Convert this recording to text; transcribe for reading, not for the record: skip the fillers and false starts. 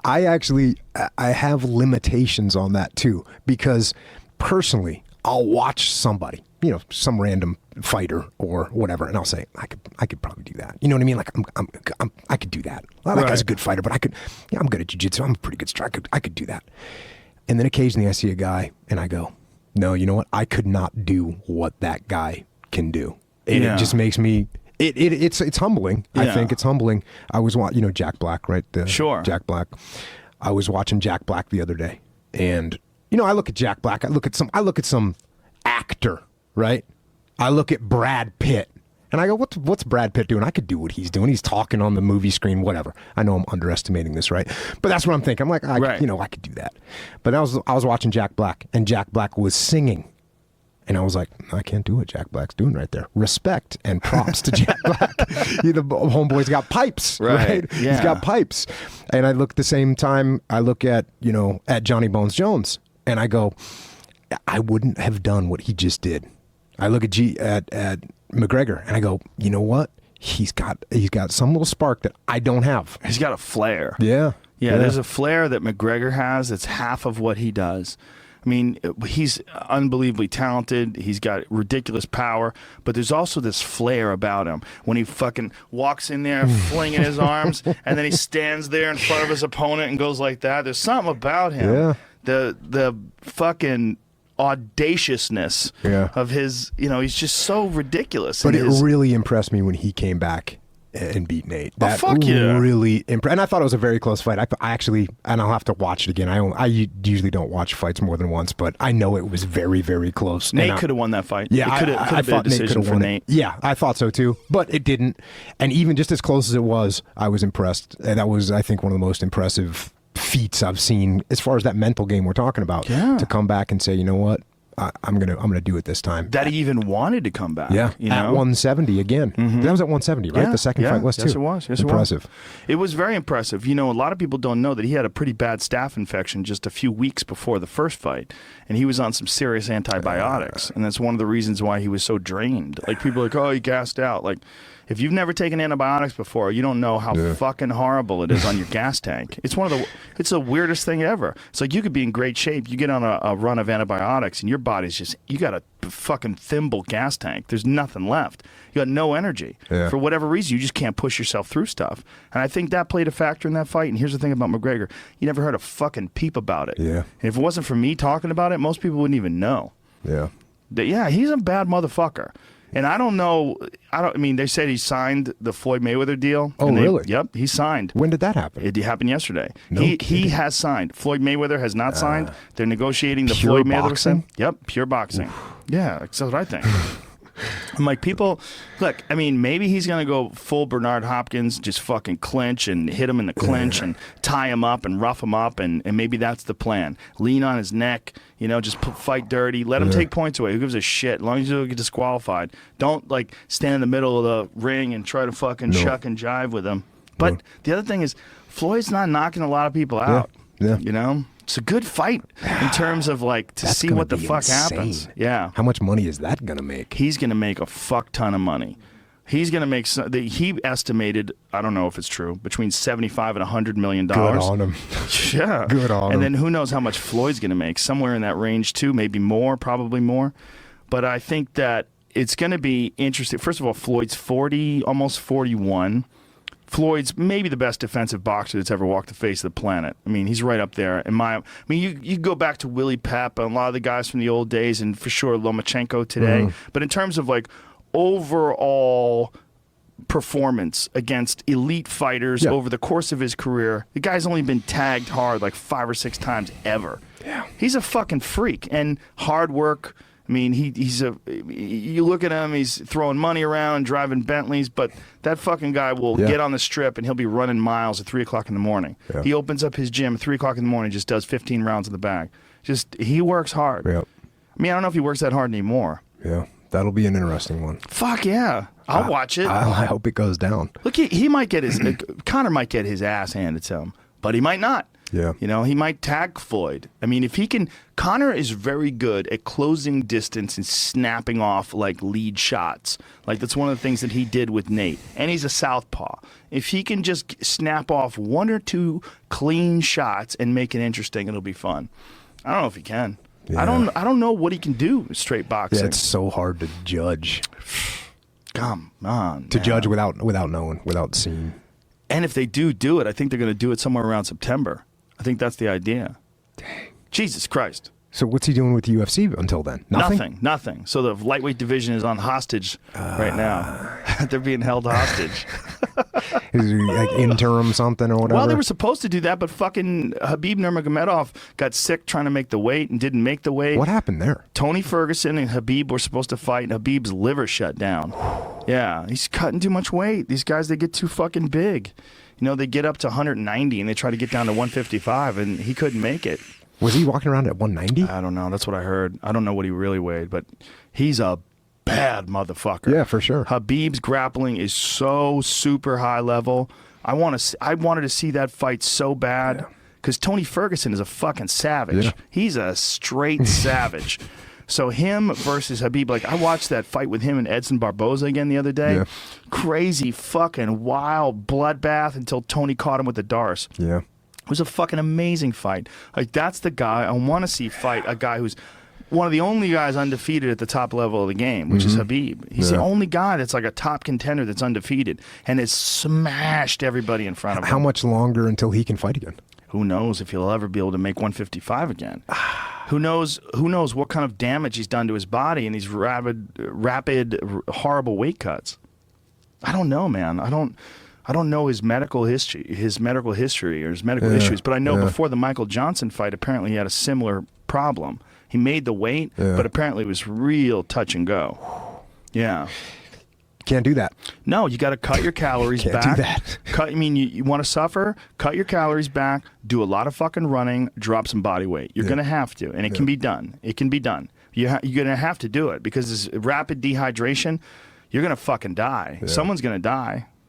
I have limitations on that too, because personally, I'll watch somebody, some random fighter or whatever, and I'll say, I could probably do that. You know what I mean? Like I could do that. Well, that guy's a good fighter, but I'm good at jiu-jitsu. I'm a pretty good striker. I could do that. And then occasionally I see a guy and I go, no, you know what? I could not do what that guy can do. And it just makes me, it's humbling. I think it's humbling. I was watching, Jack Black, right? Sure. Jack Black. I was watching Jack Black the other day, and I look at Jack Black. I look at some actor, right? I look at Brad Pitt, and I go, what's Brad Pitt doing? I could do what he's doing. He's talking on the movie screen, whatever. I know I'm underestimating this, right? But that's what I'm thinking. I'm like, I could do that. But I was watching Jack Black, and Jack Black was singing. And I was like, I can't do what Jack Black's doing right there. Respect and props to Jack Black. The homeboy's got pipes, right? Yeah. He's got pipes. And I look at the same time, I look at, at Johnny Bones Jones, and I go, I wouldn't have done what he just did. I look at McGregor, and I go, you know what? He's got some little spark that I don't have. He's got a flair. Yeah. Yeah, there's a flair that McGregor has that's half of what he does. I mean, he's unbelievably talented. He's got ridiculous power, but there's also this flair about him. When he fucking walks in there flinging his arms, and then he stands there in front of his opponent and goes like that. There's something about him. Yeah. The fucking audaciousness of his, he's just so ridiculous. But it really impressed me when he came back and beat Nate. That really impressed. And I thought it was a very close fight. I actually, and I'll have to watch it again. I usually don't watch fights more than once, but I know it was very, very close. Nate could have won that fight. Yeah, I thought Nate could have won Nate. Yeah, I thought so too, but it didn't. And even just as close as it was, I was impressed. And that was, I think, one of the most impressive feats I've seen as far as that mental game we're talking about. Yeah. To come back and say, you know what? I'm gonna do it this time. That he even wanted to come back. Yeah, at 170 again. Mm-hmm. That was at 170, right? Yeah, the second fight was too. Yes, it was. Yes, impressive. It was very impressive. A lot of people don't know that he had a pretty bad staph infection just a few weeks before the first fight, and he was on some serious antibiotics, and that's one of the reasons why he was so drained. Like, people are like, oh, he gassed out. Like, if you've never taken antibiotics before, you don't know how fucking horrible it is on your gas tank. It's it's the weirdest thing ever. It's like you could be in great shape, you get on a run of antibiotics, and your body's just, you got a fucking thimble gas tank. There's nothing left. You got no energy. Yeah. For whatever reason, you just can't push yourself through stuff. And I think that played a factor in that fight. And here's the thing about McGregor. You never heard a fucking peep about it. Yeah. And if it wasn't for me talking about it, most people wouldn't even know. Yeah. He's a bad motherfucker. And I don't know. They said he signed the Floyd Mayweather deal. Oh, really? Yep, he signed. When did that happen? It happened yesterday. No he has signed. Floyd Mayweather has not signed. They're negotiating the pure Floyd Mayweather boxing? thing. Yep, pure boxing. Yeah, that's what I think. I'm like, people, look, maybe he's going to go full Bernard Hopkins, just fucking clinch and hit him in the clinch and tie him up and rough him up, and maybe that's the plan. Lean on his neck, just fight dirty. Let him take points away. Who gives a shit? As long as you don't get disqualified. Don't, stand in the middle of the ring and try to fucking shuck and jive with him. But the other thing is, Floyd's not knocking a lot of people out. Yeah. It's a good fight in terms of to see what the fuck happens. Yeah. How much money is that going to make? He's going to make a fuck ton of money. He's going to make he estimated, I don't know if it's true, between $75 and $100 million. Good on him. Yeah. Good on him. And then who knows how much Floyd's going to make? Somewhere in that range too, maybe more, probably more. But I think that it's going to be interesting. First of all, Floyd's 40, almost 41. Floyd's maybe the best defensive boxer that's ever walked the face of the planet. He's right up there. You go back to Willie Pep and a lot of the guys from the old days, and for sure Lomachenko today. Mm-hmm. But in terms of overall performance against elite fighters over the course of his career, the guy's only been tagged hard 5 or 6 times ever. Yeah. He's a fucking freak, and hard work. You look at him, he's throwing money around, driving Bentleys, but that fucking guy will get on the strip and he'll be running miles at 3 o'clock in the morning. Yeah. He opens up his gym at 3 o'clock in the morning, just does 15 rounds in the bag. He works hard. Yep. I don't know if he works that hard anymore. Yeah, that'll be an interesting one. Fuck yeah. I'll watch it. I hope it goes down. Look, he might get Connor might get his ass handed to him, but he might not. Yeah. You know, he might tag Floyd. I mean, if he can, Conor is very good at closing distance and snapping off like lead shots. Like that's one of the things that he did with Nate. And he's a southpaw. If he can just snap off 1 or 2 clean shots and make it interesting, it'll be fun. I don't know if he can. Yeah. I don't know what he can do with straight boxing. Yeah, it's so hard to judge. Come on. To man. judge without knowing, without seeing. And if they do it, I think they're going to do it somewhere around September. I think that's the idea. Dang. Jesus Christ. So what's he doing with the UFC until then? Nothing. So the lightweight division is on hostage right now. They're being held hostage. Is he like interim something or whatever? Well, they were supposed to do that, but fucking Khabib Nurmagomedov got sick trying to make the weight and didn't make the weight. What happened there? Tony Ferguson and Khabib were supposed to fight, and Khabib's liver shut down. Yeah, he's cutting too much weight. These guys, they get too fucking big. You know, they get up to 190 and they try to get down to 155, and he couldn't make it. Was he walking around at 190? I don't know. That's what I heard. I don't know what he really weighed, but he's a bad motherfucker. Yeah, for sure. Khabib's grappling is so super high level. I wanted to see that fight so bad because Tony Ferguson is a fucking savage. Yeah. He's a straight savage. So him versus Khabib, like I watched that fight with him and Edson Barboza again the other day. Yeah. Crazy fucking wild bloodbath until Tony caught him with the Darce. Yeah. It was a fucking amazing fight. Like that's the guy I want to see fight, a guy who's one of the only guys undefeated at the top level of the game, which is Khabib. He's the only guy that's like a top contender that's undefeated and has smashed everybody in front of him. How much longer until he can fight again? Who knows if he'll ever be able to make 155 again? Who knows what kind of damage he's done to his body in these rapid, horrible weight cuts? I don't know, man. I don't know his medical history or his medical issues, but I know before the Michael Johnson fight, apparently he had a similar problem. He made the weight, but apparently it was real touch and go. Yeah. Can't do that. No, you got to cut your calories Can't back. do that. You want to suffer? Cut your calories back. Do a lot of fucking running. Drop some body weight. You're going to have to, and it can be done. It can be done. You're going to have to do it because this rapid dehydration, you're going to fucking die. Someone's going to die.